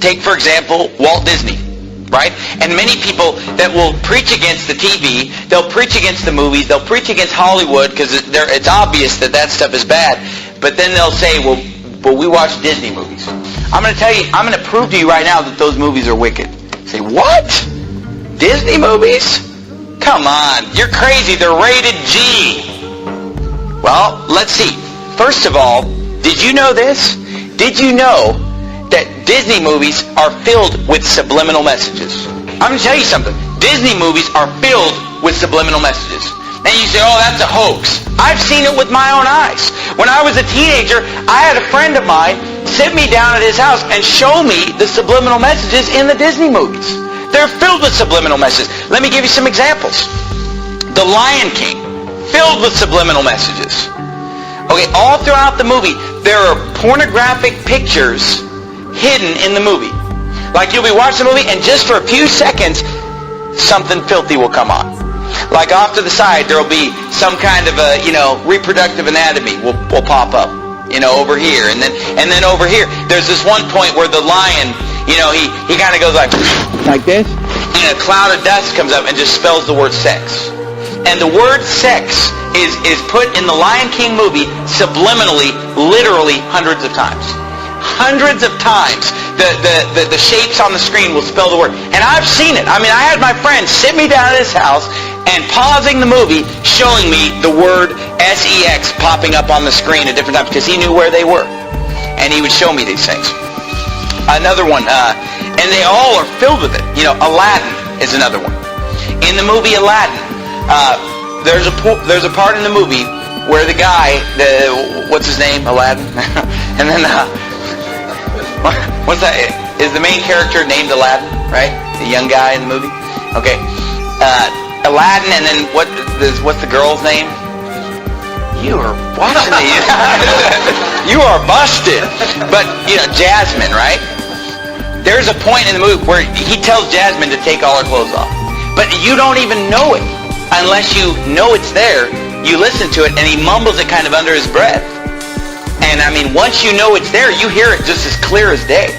Take, for example, Walt Disney, right? And many people that will preach against the TV, they'll preach against the movies, they'll preach against Hollywood because it's obvious that stuff is bad. But then they'll say, well, we watch Disney movies. I'm going to tell you, I'm going to prove to you right now that those movies are wicked. Say, what? Disney movies? Come on, you're crazy. They're rated G. Well, let's see. First of all, did you know this? Did you know that Disney movies are filled with subliminal messages? I'm going to tell you something. Disney movies are filled with subliminal messages. And you say, oh, that's a hoax. I've seen it with my own eyes. When I was a teenager, I had a friend of mine sit me down at his house and show me the subliminal messages in the Disney movies. They're filled with subliminal messages. Let me give you some examples. The Lion King, filled with subliminal messages. Okay, all throughout the movie, there are pornographic pictures hidden in the movie. Like you'll be watching the movie and just for a few seconds, something filthy will come on. Like off to the side, there'll be some kind of a, reproductive anatomy will pop up, over here. And then over here, there's this one point where the lion, he kind of goes like this. And a cloud of dust comes up and just spells the word sex. And the word sex is put in the Lion King movie subliminally, literally hundreds of times. Hundreds of times the shapes on the screen will spell the word. And I've seen it. I mean, I had my friend sit me down at his house and pausing the movie, showing me the word sex popping up on the screen at different times because he knew where they were. And he would show me these things. Another one, and they all are filled with it. Aladdin is another one. In the movie Aladdin, there's a part in the movie where the guy, what's his name, Aladdin, and then what's that? Is the main character named Aladdin, right? The young guy in the movie. Okay, Aladdin, and then what's the girl's name? You are watching these. You are busted. But Jasmine, right? There's a point in the movie where he tells Jasmine to take all her clothes off, but you don't even know it. Unless you know it's there, you listen to it, and he mumbles it kind of under his breath. And I mean, once you know it's there, you hear it just as clear as day.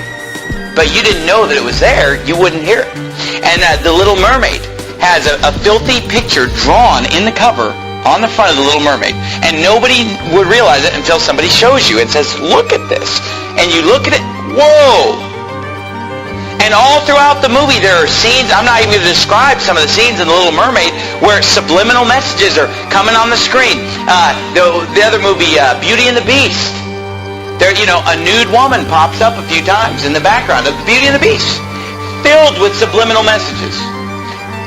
But you didn't know that it was there, you wouldn't hear it. And The Little Mermaid has a filthy picture drawn in the cover on the front of The Little Mermaid. And nobody would realize it until somebody shows you and says, look at this. And you look at it, whoa! And all throughout the movie, there are scenes, I'm not even going to describe some of the scenes in The Little Mermaid, where subliminal messages are coming on the screen. The other movie, Beauty and the Beast, there, a nude woman pops up a few times in the background of Beauty and the Beast, filled with subliminal messages.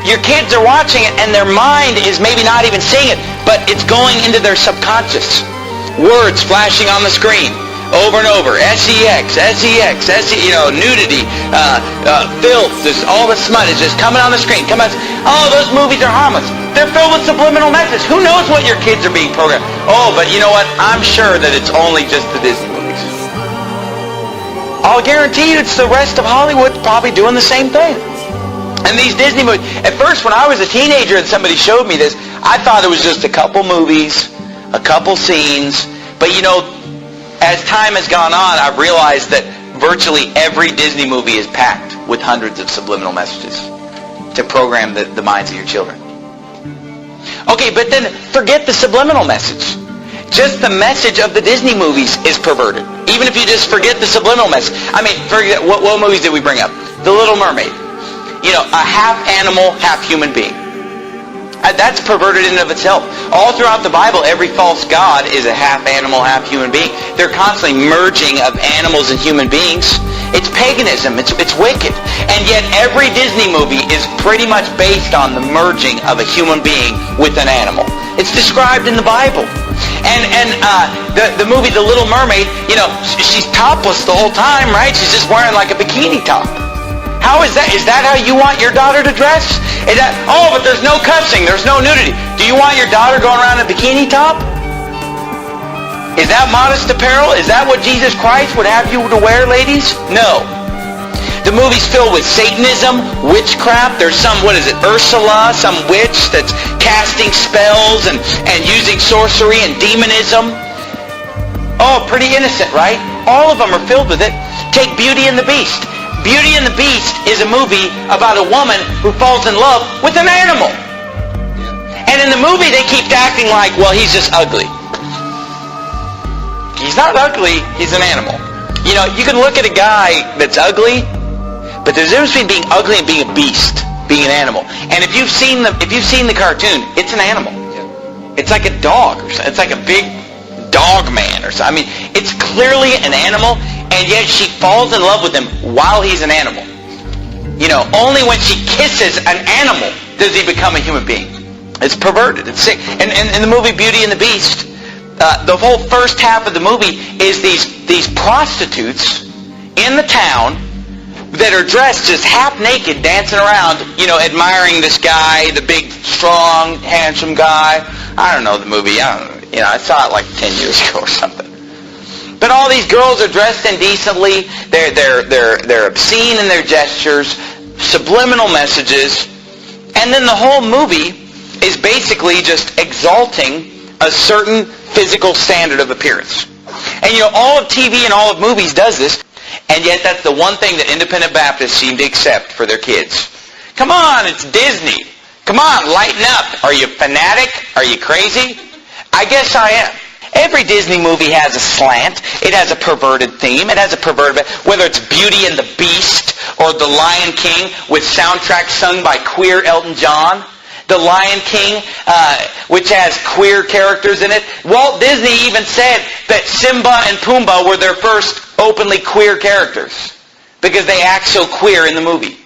Your kids are watching it, and their mind is maybe not even seeing it, but it's going into their subconscious. Words flashing on the screen. Over and over, sex, nudity, filth, just all the smut is just coming on the screen. Oh, those movies are harmless. They're filled with subliminal messages. Who knows what your kids are being programmed? Oh, but you know what? I'm sure that it's only just the Disney movies. I'll guarantee you it's the rest of Hollywood probably doing the same thing. And these Disney movies, at first when I was a teenager and somebody showed me this, I thought it was just a couple movies, a couple scenes, but as time has gone on, I've realized that virtually every Disney movie is packed with hundreds of subliminal messages to program the minds of your children. Okay, but then forget the subliminal message. Just the message of the Disney movies is perverted. Even if you just forget the subliminal message. I mean, forget, what movies did we bring up? The Little Mermaid. A half animal, half human being. That's perverted in and of itself. All throughout the Bible, every false god is a half animal, half human being. They're constantly merging of animals and human beings. It's paganism. It's wicked. And yet every Disney movie is pretty much based on the merging of a human being with an animal. It's described in the Bible. And the movie The Little Mermaid, she's topless the whole time, right? She's just wearing like a bikini top. How is that? Is that how you want your daughter to dress? But there's no cussing, there's no nudity. Do you want your daughter going around in a bikini top? Is that modest apparel? Is that what Jesus Christ would have you to wear, ladies? No. The movie's filled with Satanism, witchcraft. There's some, Ursula, some witch that's casting spells and using sorcery and demonism. Oh, pretty innocent, right? All of them are filled with it. Take Beauty and the Beast. Beauty and the Beast is a movie about a woman who falls in love with an animal. And in the movie, they keep acting like, well, he's just ugly. He's not ugly, he's an animal. You know, you can look at a guy that's ugly, but there's a difference between being ugly and being a beast, being an animal. And if you've seen the cartoon, it's an animal. It's like a dog or something. It's like a big dog man or something. I mean, it's clearly an animal, and yet she falls in love with him while he's an animal. You know, only when she kisses an animal does he become a human being. It's perverted. It's sick. And in the movie Beauty and the Beast, the whole first half of the movie is these prostitutes in the town that are dressed just half naked, dancing around, you know, admiring this guy, the big, strong, handsome guy. I don't know the movie. I saw it like 10 years ago or something. But all these girls are dressed indecently. They're obscene in their gestures, subliminal messages, and then the whole movie is basically just exalting a certain physical standard of appearance. And you know, all of TV and all of movies does this, and yet that's the one thing that independent Baptists seem to accept for their kids. Come on, it's Disney. Come on, lighten up. Are you fanatic? Are you crazy? I guess I am. Every Disney movie has a slant. It has a perverted theme. It has a perverted... Whether it's Beauty and the Beast or The Lion King with soundtrack sung by queer Elton John. The Lion King, which has queer characters in it. Walt Disney even said that Simba and Pumbaa were their first openly queer characters because they act so queer in the movie.